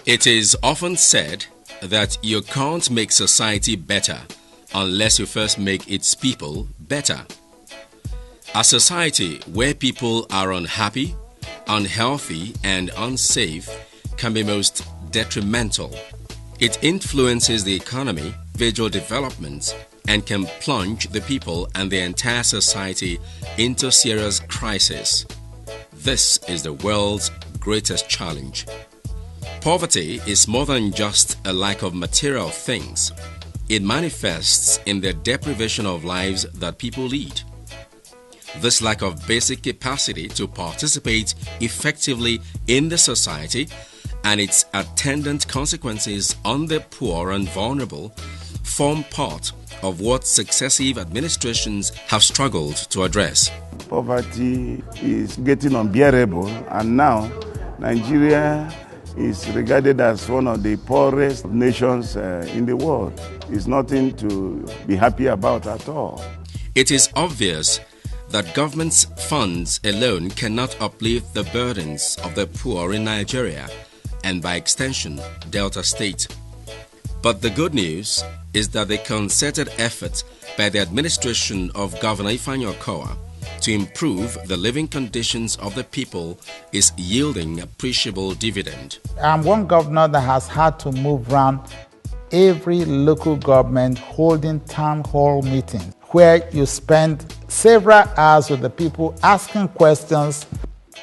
It is often said that you can't make society better unless you first make its people better. A society where people are unhappy, unhealthy, and unsafe can be most detrimental. It influences the economy, individual development, and can plunge the people and the entire society into serious crisis. This is the world's greatest challenge. Poverty is more than just a lack of material things. It manifests in the deprivation of lives that people lead. This lack of basic capacity to participate effectively in the society and its attendant consequences on the poor and vulnerable form part of what successive administrations have struggled to address. Poverty is getting unbearable, and now Nigeria is regarded as one of the poorest nations in the world. It's nothing to be happy about at all. It is obvious that government's funds alone cannot uplift the burdens of the poor in Nigeria and by extension Delta State. But the good news is that the concerted effort by the administration of Governor Ifeanyi Okowa to improve the living conditions of the people is yielding appreciable dividend. I'm one governor that has had to move around every local government holding town hall meetings where you spend several hours with the people asking questions.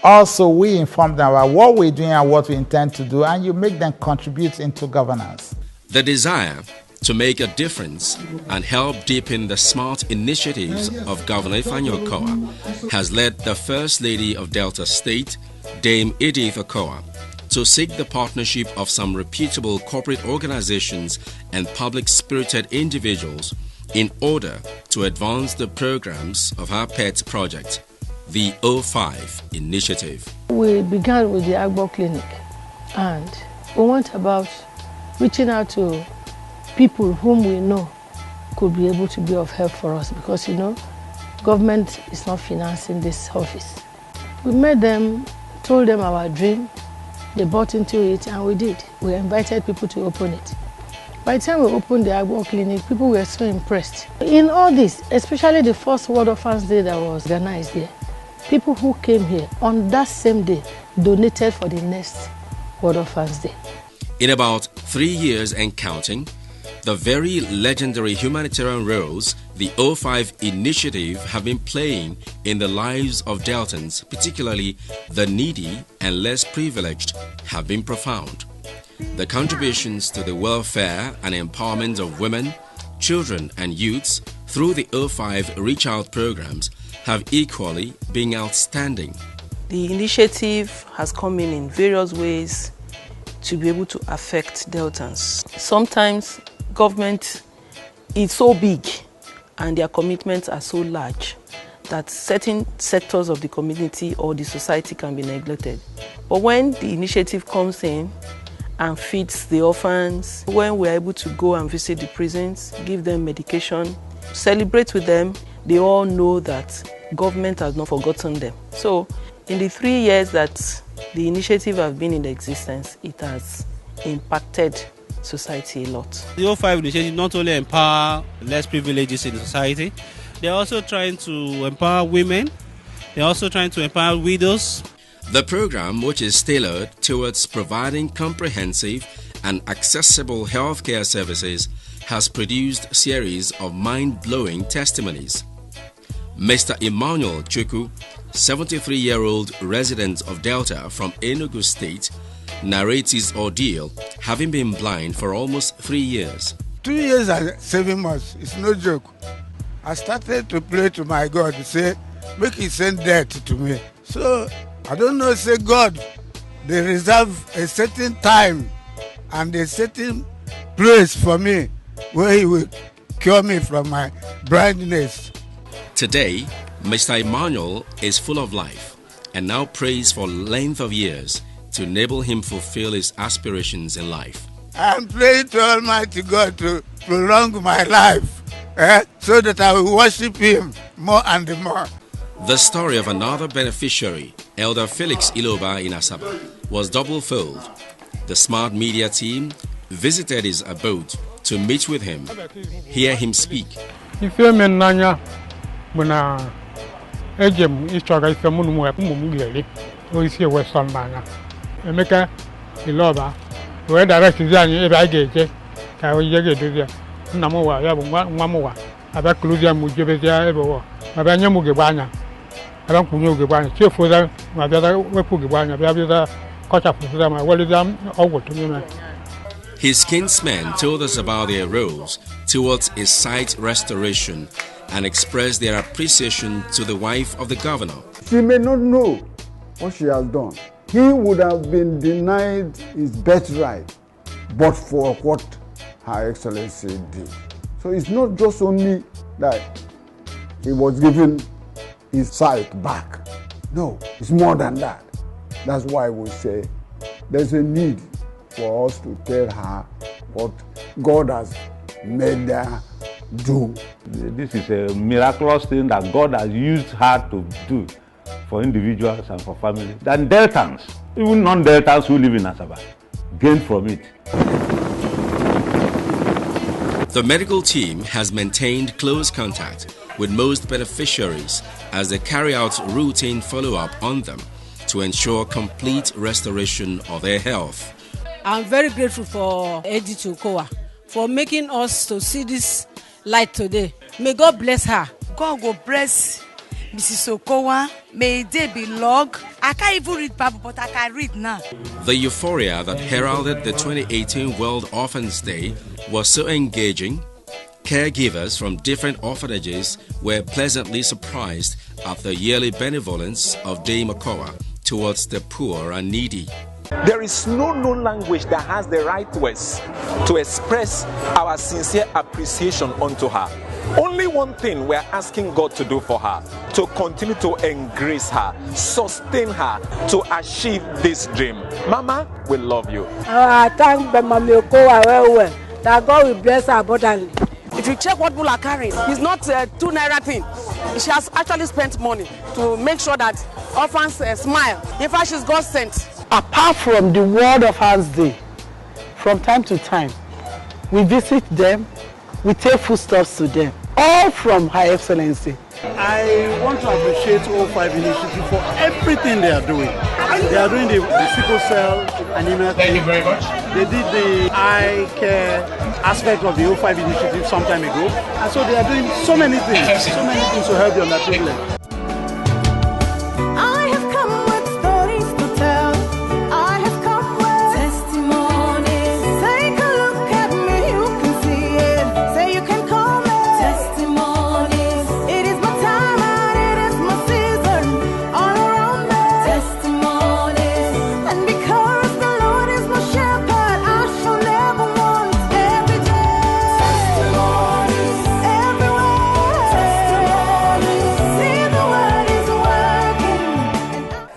Also, we inform them about what we're doing and what we intend to do, and you make them contribute into governance. The desire to make a difference and help deepen the smart initiatives of Governor Ifeanyi Okowa has led the First Lady of Delta State, Dame Edith Okowa, to seek the partnership of some reputable corporate organizations and public-spirited individuals in order to advance the programs of her pet project, the O5 initiative. We began with the Agbo Clinic, and we went about reaching out to people whom we know could be able to be of help for us, because government is not financing this office. We met them, told them our dream, they bought into it, and we did. We invited people to open it. By the time we opened the Agbo Clinic, people were so impressed. In all this, especially the first World Orphans Day that was organized there, people who came here on that same day donated for the next World Orphans Day. In about 3 years and counting, the very legendary humanitarian roles the O5 initiative have been playing in the lives of Deltans, particularly the needy and less privileged, have been profound. The contributions to the welfare and empowerment of women, children and youths through the O5 Reach Out programs have equally been outstanding. The initiative has come in various ways to be able to affect Deltans. Sometimes government is so big and their commitments are so large that certain sectors of the community or the society can be neglected. But when the initiative comes in and feeds the orphans, when we're able to go and visit the prisons, give them medication, celebrate with them, they all know that government has not forgotten them. So in the 3 years that the initiative has been in existence, it has impacted society a lot. The O5 initiative not only empower less privileges in the society, they're also trying to empower women, they're also trying to empower widows. The program, which is tailored towards providing comprehensive and accessible healthcare services, has produced a series of mind-blowing testimonies. Mr. Emmanuel Chuku, 73-year-old resident of Delta from Enugu State, narrates his ordeal, having been blind for almost 3 years. 2 years and 7 months, it's no joke. I started to pray to my God to say, make He send death to me. So, I don't know, say God, they reserve a certain time and a certain place for me where He will cure me from my blindness. Today, Mr. Emmanuel is full of life and now prays for length of years to enable him fulfill his aspirations in life. I'm praying to Almighty God to prolong my life so that I will worship Him more and more. The story of another beneficiary, Elder Felix Iloba in Asaba, was double-fold. The Smart Media team visited his abode to meet with him, hear him speak. Muna ejem ichoga ifemu numu epumu mugeli oisi Western Banga Emeka Iloba we direct zanyi ebe ageje ka o yege dozia nna mo wa ya bu nwa mo wa aba kluzia mu jebezia ebe wo aba nya mu gebanya aba kunyo gebanya chefo za ma bia wepu gebanya bia kocha fuza ma welida ogoto me. His kinsmen told us about their roles towards his sight restoration and expressed their appreciation to the wife of the governor. She may not know what she has done. He would have been denied his birthright, but for what Her Excellency did. So it's not just only that he was given his sight back. No, it's more than that. That's why we say there's a need for us to tell her what God has made her do. This is a miraculous thing that God has used her to do for individuals and for families. Then Deltans, even non-Deltans who live in Asaba, gain from it. The medical team has maintained close contact with most beneficiaries as they carry out routine follow-up on them to ensure complete restoration of their health. I'm very grateful for Eddie Chukowa for making us to see this light today. May God bless her. God will bless Mrs. Okowa. May they be long. I can't even read Bible, but I can read now. The euphoria that heralded the 2018 World Orphans Day was so engaging. Caregivers from different orphanages were pleasantly surprised at the yearly benevolence of Dame Okowa towards the poor and needy. There is no known language that has the right words to express our sincere appreciation unto her. Only one thing we're asking God to do for her, to continue to engrace her, sustain her, to achieve this dream. Mama, we love you. I thank Mama Okowa well, that God will bless her abundantly. If you check what people are carrying, it's not a 2 naira thing. She has actually spent money to make sure that orphans smile. In fact, she's God sent. Apart from the World of Hearts Day, from time to time, we visit them, we take foodstuffs to them, all from Her Excellency. I want to appreciate O5 Initiative for everything they are doing. They are doing the sickle cell anemia. Thank you very much. They did the eye care aspect of the O5 Initiative some time ago. And so they are doing so many things to help the underprivileged.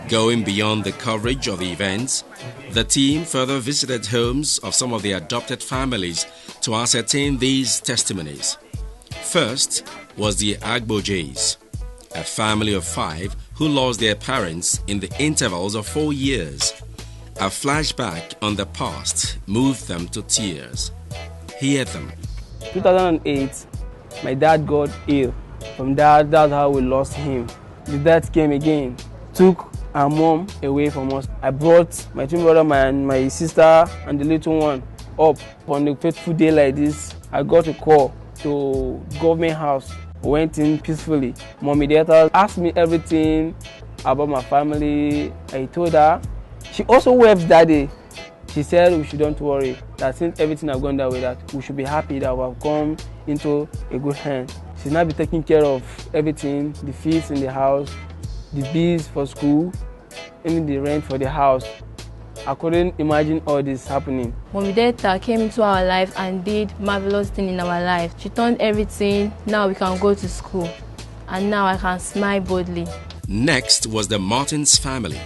Going beyond the coverage of the events, the team further visited homes of some of the adopted families to ascertain these testimonies. First was the Agbojays, a family of 5 who lost their parents in the intervals of 4 years. A flashback on the past moved them to tears. Hear them. 2008, my dad got ill. From that's how we lost him. The death came again, took our mom away from us. I brought my twin brother, my sister, and the little one up. On a fateful day like this, I got a call to government house went in peacefully. Mommy Data asked me everything about my family. I told her. She also wept that day. She said we shouldn't worry, that since everything has gone that way, that we should be happy that we have come into a good hand. She's now be taking care of everything, the fees in the house, the bills for school, even the rent for the house. I couldn't imagine all this happening. Mommy Data came into our life and did marvelous things in our life. She turned everything. Now we can go to school. And now I can smile boldly. Next was the Martins family.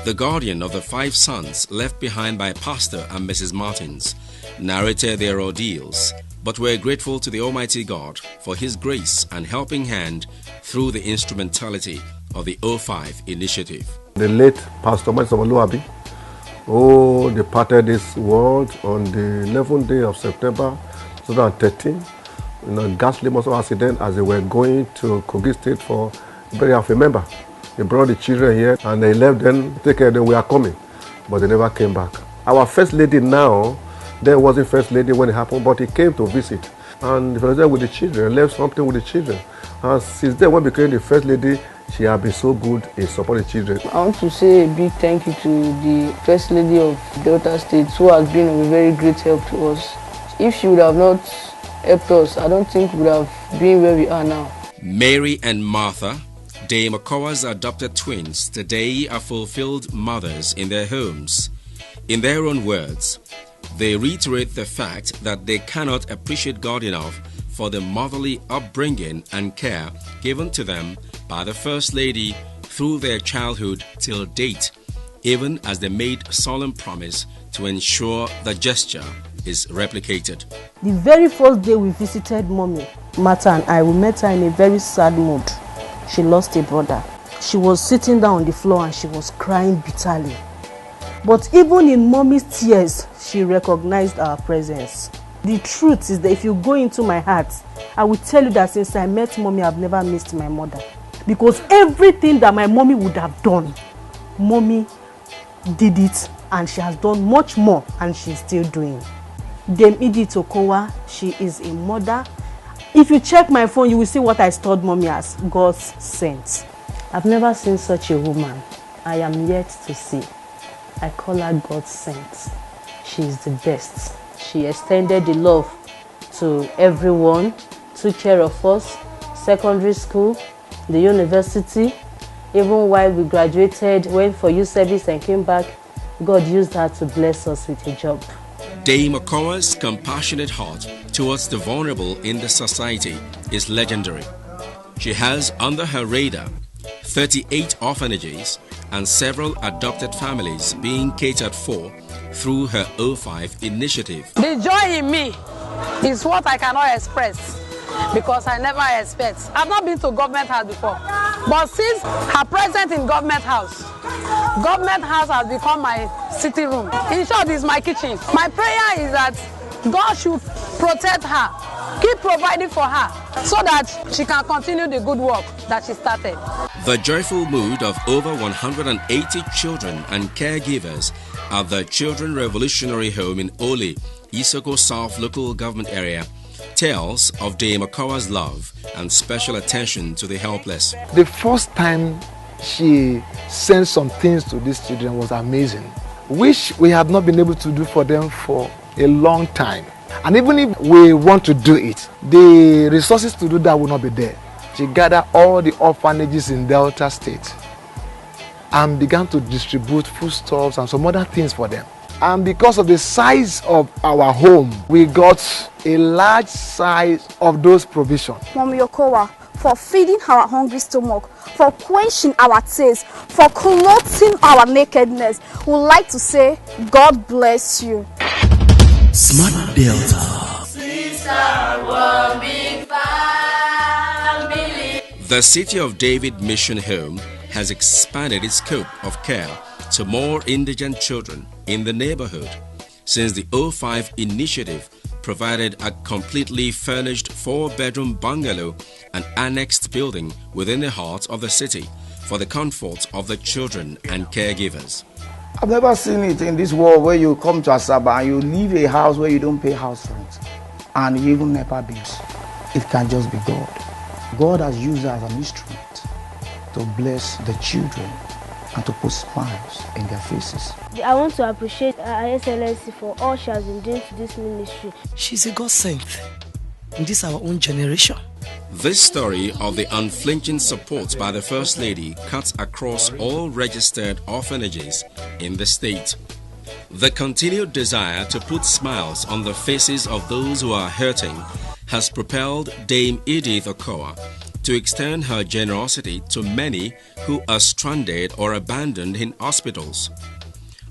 The guardian of the 5 sons left behind by Pastor and Mrs. Martins narrated their ordeals, but were grateful to the Almighty God for His grace and helping hand through the instrumentality of the 05 initiative. The late Pastor Martins Oluwabi, who departed this world on the 11th day of September 2013 in a ghastly motor accident as they were going to Kogi State for the burial of a member. They brought the children here and they left them, take care of them, we are coming. But they never came back. Our first lady now, there wasn't first lady when it happened, but he came to visit. And he was there with the children, left something with the children. And since then, when became the first lady, she has been so good in supporting children. I want to say a big thank you to the First Lady of Delta State, who has been a very great help to us. If she would have not helped us, I don't think we would have been where we are now. Mary and Martha, Dame Okowa's adopted twins, today are fulfilled mothers in their homes. In their own words, they reiterate the fact that they cannot appreciate God enough for the motherly upbringing and care given to them by the First Lady through their childhood till date, even as they made solemn promise to ensure the gesture is replicated. The very first day we visited Mommy, Martha and I, we met her in a very sad mood. She lost a brother. She was sitting down on the floor and she was crying bitterly. But even in Mommy's tears, she recognized our presence. The truth is that if you go into my heart, I will tell you that since I met Mommy, I've never missed my mother. Because everything that my mommy would have done, Mommy did it, and she has done much more, and she's still doing. Dame Edith Okowa, she is a mother. If you check my phone, you will see what I stored Mommy as, God's sent. I've never seen such a woman. I am yet to see. I call her God's sent. She is the best. She extended the love to everyone, took care of us, secondary school, the university, even while we graduated, went for youth service and came back, God used her to bless us with a job. Dame Okowa's compassionate heart towards the vulnerable in the society is legendary. She has under her radar 38 orphanages and several adopted families being catered for through her 05 initiative. The joy in me is what I cannot express because I never expect. I've not been to government house before, but since her presence in government house has become my sitting room. In short, it's my kitchen. My prayer is that God should protect her, keep providing for her, so that she can continue the good work that she started. The joyful mood of over 180 children and caregivers at the Children Revolutionary Home in Ole, Isoko South local government area, tells of Dame Okowa's love and special attention to the helpless. The first time she sent some things to these children was amazing, which we had not been able to do for them for a long time. And even if we want to do it, the resources to do that will not be there. She gathered all the orphanages in Delta State and began to distribute foodstuffs and some other things for them. And because of the size of our home, we got a large size of those provisions. Mommy Okowa, for feeding our hungry stomach, for quenching our thirst, for clothing our nakedness, we would like to say, God bless you. Smart Delta. The City of David Mission Home has expanded its scope of care to more indigent children in the neighborhood since the 05 initiative provided a completely furnished 4-bedroom bungalow and annexed building within the heart of the city for the comfort of the children and caregivers. I've never seen it in this world where you come to Asaba and you leave a house where you don't pay house rent and you even never bills. It can just be God. God has used her as an instrument to bless the children and to put smiles in their faces. I want to appreciate Her Excellency for all she has been doing to this ministry. She's a God sent in this our own generation. This story of the unflinching support by the First Lady cuts across all registered orphanages in the state. The continued desire to put smiles on the faces of those who are hurting has propelled Dame Edith Okowa to extend her generosity to many who are stranded or abandoned in hospitals.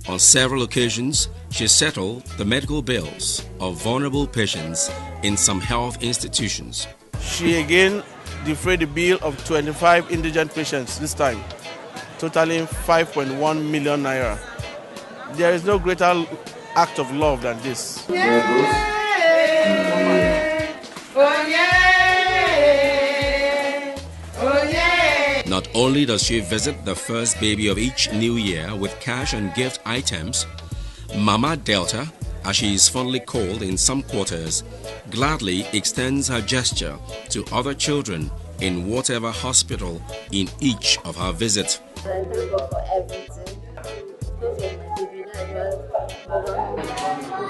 On several occasions, she settled the medical bills of vulnerable patients in some health institutions. She again defrayed the bill of 25 indigent patients this time, totaling 5.1 million naira. There is no greater act of love than this. Not only does she visit the first baby of each new year with cash and gift items, Mama Delta, as she is fondly called in some quarters, gladly extends her gesture to other children in whatever hospital in each of her visits. I thank God for everything.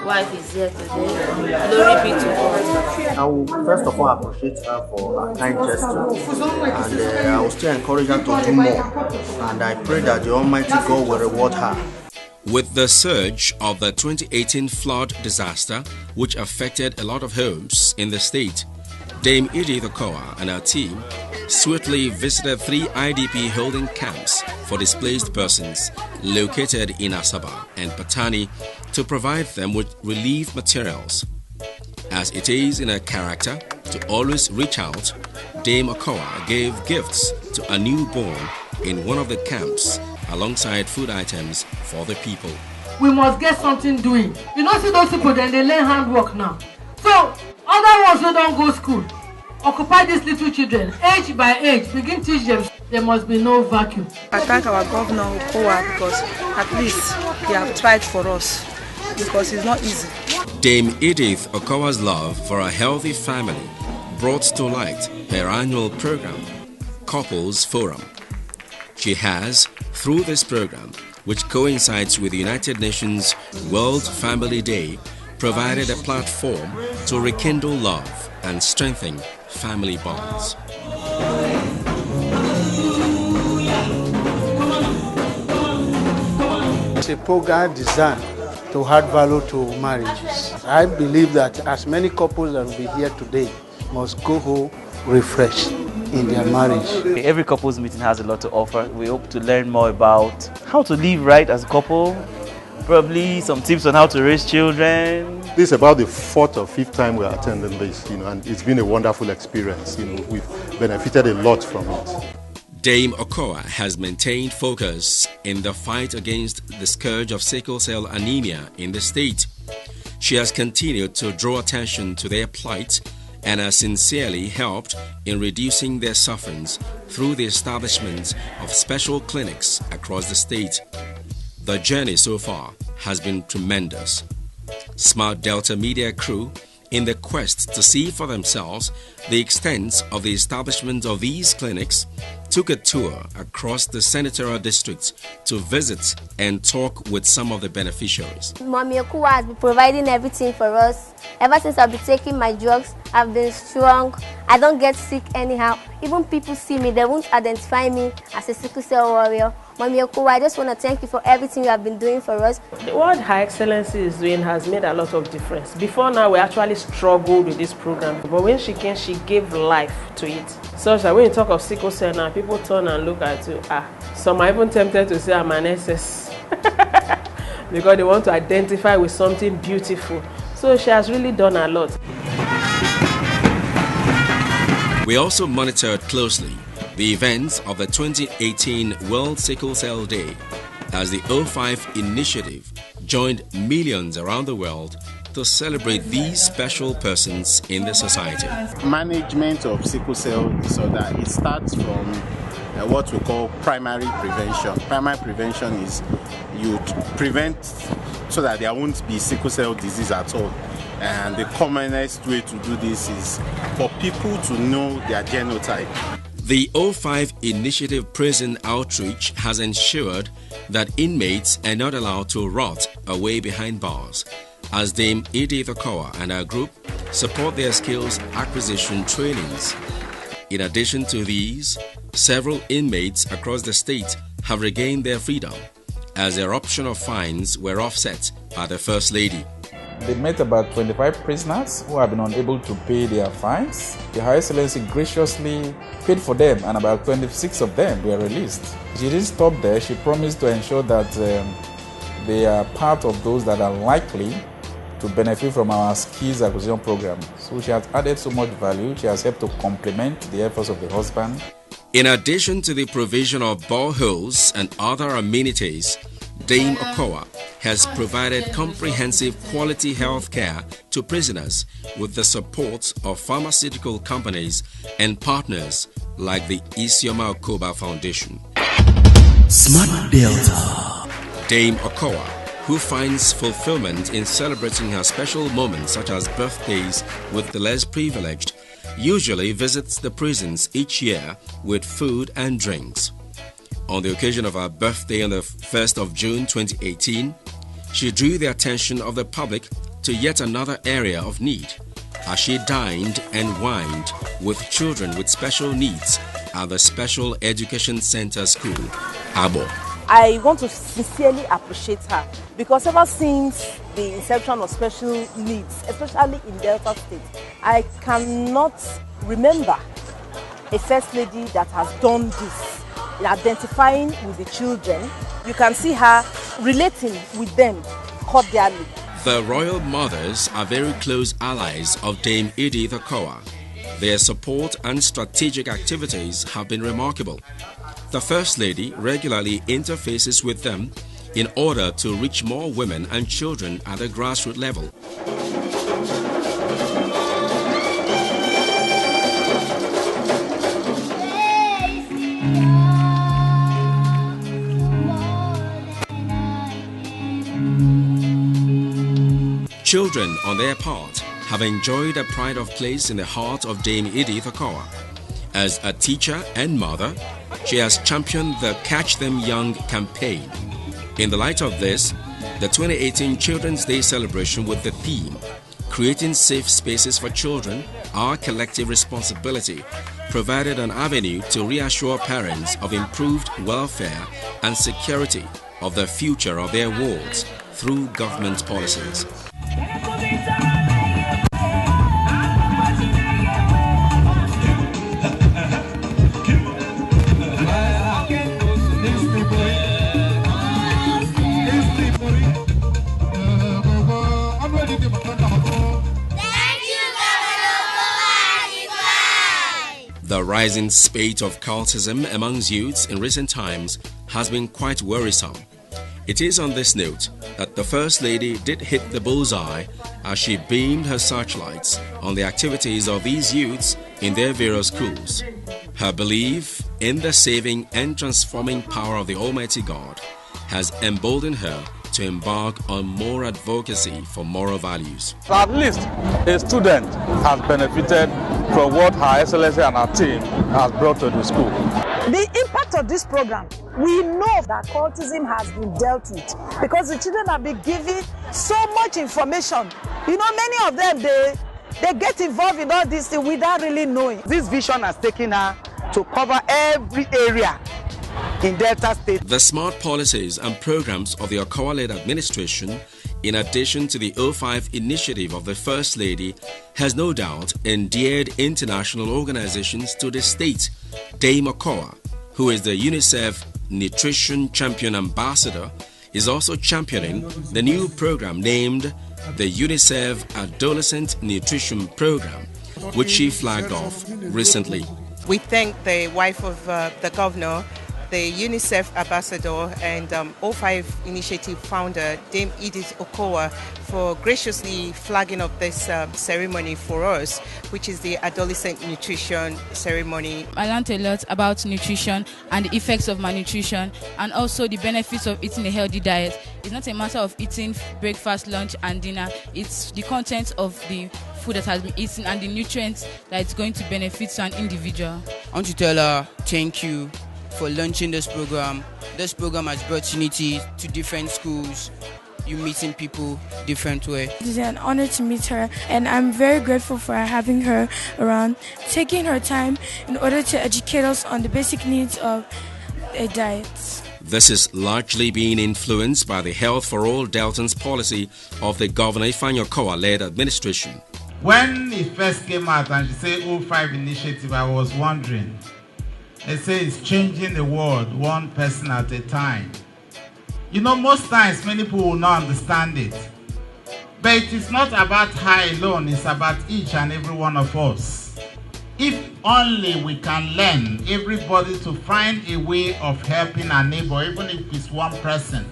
Wife is here today. Glory be to God. I will first of all appreciate her for her kind gesture, and I will still encourage her to do more. And I pray that the Almighty God will reward her. With the surge of the 2018 flood disaster, which affected a lot of homes in the state, Dame Edith Okowa and her team swiftly visited 3 IDP holding camps for displaced persons located in Asaba and Patani to provide them with relief materials. As it is in her character to always reach out, Dame Okowa gave gifts to a newborn in one of the camps alongside food items for the people. We must get something doing. You know, see those people, then they learn handwork now. So, other ones who don't go school, occupy these little children, age by age, begin teach them. There must be no vacuum. I thank our governor Okowa because at least they have tried for us, because it's not easy. Dame Edith Okowa's love for a healthy family brought to light her annual program, Couples Forum. She has, through this program, which coincides with the United Nations World Family Day, provided a platform to rekindle love and strengthen family bonds. It's a program designed to add value to marriages. I believe that as many couples that will be here today must go home refreshed in their marriage. Every couples meeting has a lot to offer. We hope to learn more about how to live right as a couple, probably some tips on how to raise children. This is about the 4th or 5th time we're attending this, and it's been a wonderful experience. We've benefited a lot from it. Dame Okowa has maintained focus in the fight against the scourge of sickle cell anemia in the state. She has continued to draw attention to their plight and has sincerely helped in reducing their sufferings through the establishment of special clinics across the state. The journey so far has been tremendous. Smart Delta Media crew, in the quest to see for themselves the extent of the establishment of these clinics, took a tour across the senatorial districts to visit and talk with some of the beneficiaries. Mommy Okowa has been providing everything for us. Ever since I've been taking my drugs, I've been strong. I don't get sick anyhow. Even people see me, they won't identify me as a sickle cell warrior. Mommy Okowa, I just want to thank you for everything you have been doing for us. What Her Excellency is doing has made a lot of difference. Before now, we actually struggled with this program, but when she came, she gave life to it. Such that when you talk of sickle cell now, people turn and look at you. Some are even tempted to say I'm an SS because they want to identify with something beautiful. So she has really done a lot. We also monitored closely the events of the 2018 World Sickle Cell Day as the O5 initiative joined millions around the world to celebrate these special persons in the society. Management of sickle cell disorder, it starts from what we call primary prevention. Primary prevention is you prevent so that there won't be sickle cell disease at all. And the commonest way to do this is for people to know their genotype. The 05 Initiative Prison Outreach has ensured that inmates are not allowed to rot away behind bars, as Dame Edith Okowa and her group support their skills acquisition trainings. In addition to these, several inmates across the state have regained their freedom, as their option of fines were offset by the First Lady. They met about 25 prisoners who have been unable to pay their fines. The High Excellency graciously paid for them, and about 26 of them were released. She didn't stop there. She promised to ensure that they are part of those that are likely to benefit from our skills acquisition program. So she has added so much value. She has helped to complement the efforts of the husband. In addition to the provision of boreholes and other amenities, Dame Okowa has provided comprehensive quality health care to prisoners with the support of pharmaceutical companies and partners like the Isioma Okoba Foundation. Smart Delta. Dame Okowa, who finds fulfillment in celebrating her special moments such as birthdays with the less privileged, usually visits the prisons each year with food and drinks. On the occasion of her birthday on the 1st of June 2018, she drew the attention of the public to yet another area of need, as she dined and wined with children with special needs at the Special Education Center School, Abo. I want to sincerely appreciate her because ever since the inception of special needs, especially in Delta State, I cannot remember a First Lady that has done this. In identifying with the children, you can see her relating with them cordially. The royal mothers are very close allies of Dame Edith Okowa. Their support and strategic activities have been remarkable. The First Lady regularly interfaces with them in order to reach more women and children at the grassroots level. Children, on their part, have enjoyed a pride of place in the heart of Dame Edith Okowa. As a teacher and mother, she has championed the Catch Them Young campaign. In the light of this, the 2018 Children's Day celebration with the theme, Creating Safe Spaces for Children, Our Collective Responsibility, provided an avenue to reassure parents of improved welfare and security of the future of their wards through government policies. The rising spate of cultism amongst youths in recent times has been quite worrisome. It is on this note that the First Lady did hit the bullseye as she beamed her searchlights on the activities of these youths in their various schools. Her belief in the saving and transforming power of the Almighty God has emboldened her to embark on more advocacy for moral values. At least a student has benefited from what Her Excellency and her team has brought to the school. The impact of this program, we know that cultism has been dealt with because the children have been given so much information. You know, many of them, they get involved in all this without really knowing. This vision has taken her to cover every area in Delta State. The smart policies and programs of the Okowa-led administration, in addition to the 05 initiative of the First Lady, has no doubt endeared international organizations to the state. Dame Okowa, who is the UNICEF Nutrition Champion Ambassador, is also championing the new program named the UNICEF Adolescent Nutrition Program, which she flagged off recently. We thank the wife of the governor the UNICEF ambassador and O5 initiative founder, Dame Edith Okowa, for graciously flagging up this ceremony for us, which is the adolescent nutrition ceremony. I learned a lot about nutrition and the effects of malnutrition, and also the benefits of eating a healthy diet. It's not a matter of eating breakfast, lunch and dinner. It's the content of the food that has been eaten and the nutrients that it's going to benefit to an individual. I want to tell her thank you for launching this program. This program has brought unity to different schools. You meeting people different way. It is an honor to meet her, and I'm very grateful for having her around, taking her time in order to educate us on the basic needs of a diet. This is largely being influenced by the Health for All Deltans policy of the Governor Ifeanyi Okowa-led administration. When it first came out and she said O5 initiative, I was wondering. They say it's changing the world one person at a time. You know, most times many people will not understand it. But it is not about her alone, it's about each and every one of us. If only we can learn, everybody, to find a way of helping our neighbor, even if it's one person,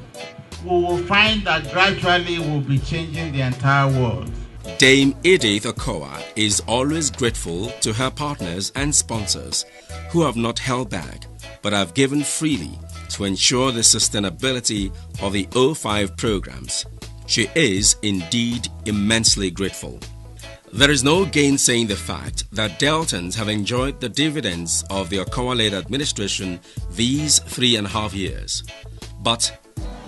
we will find that gradually we'll be changing the entire world. Dame Edith Okowa is always grateful to her partners and sponsors who have not held back but have given freely to ensure the sustainability of the O5 programs. She is indeed immensely grateful. There is no gainsaying the fact that Deltans have enjoyed the dividends of the Okowa-led administration these 3.5 years. But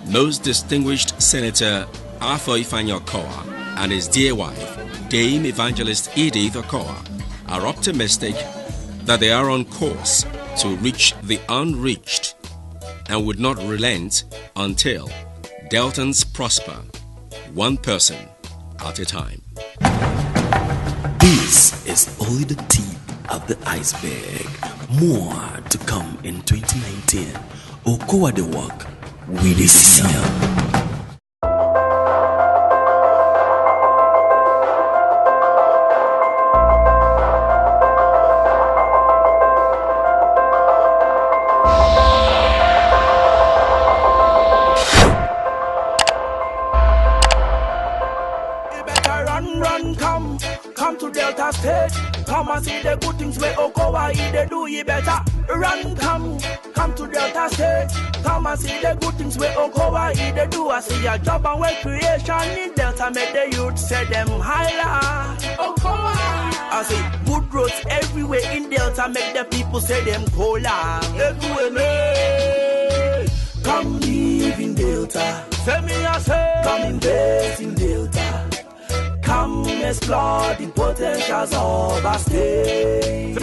most distinguished Senator Arthur Ifeanyi Okowa and his dear wife, Dame Evangelist Edith Okowa, are optimistic that they are on course to reach the unreached and would not relent until Deltans prosper, one person at a time. This is only the tip of the iceberg. More to come in 2019. Okowa the work with the system. Come to Delta State, come and see the good things where Okowa they do you better. Run, come to Delta State, come and see the good things where Okowa they do. I see your job and work creation in Delta, make the youth say them higher. Okowa, I see good roads everywhere in Delta, make the people say them cola. Come live in Delta, say me I say, come invest in Delta. Come explore the potentials of our state.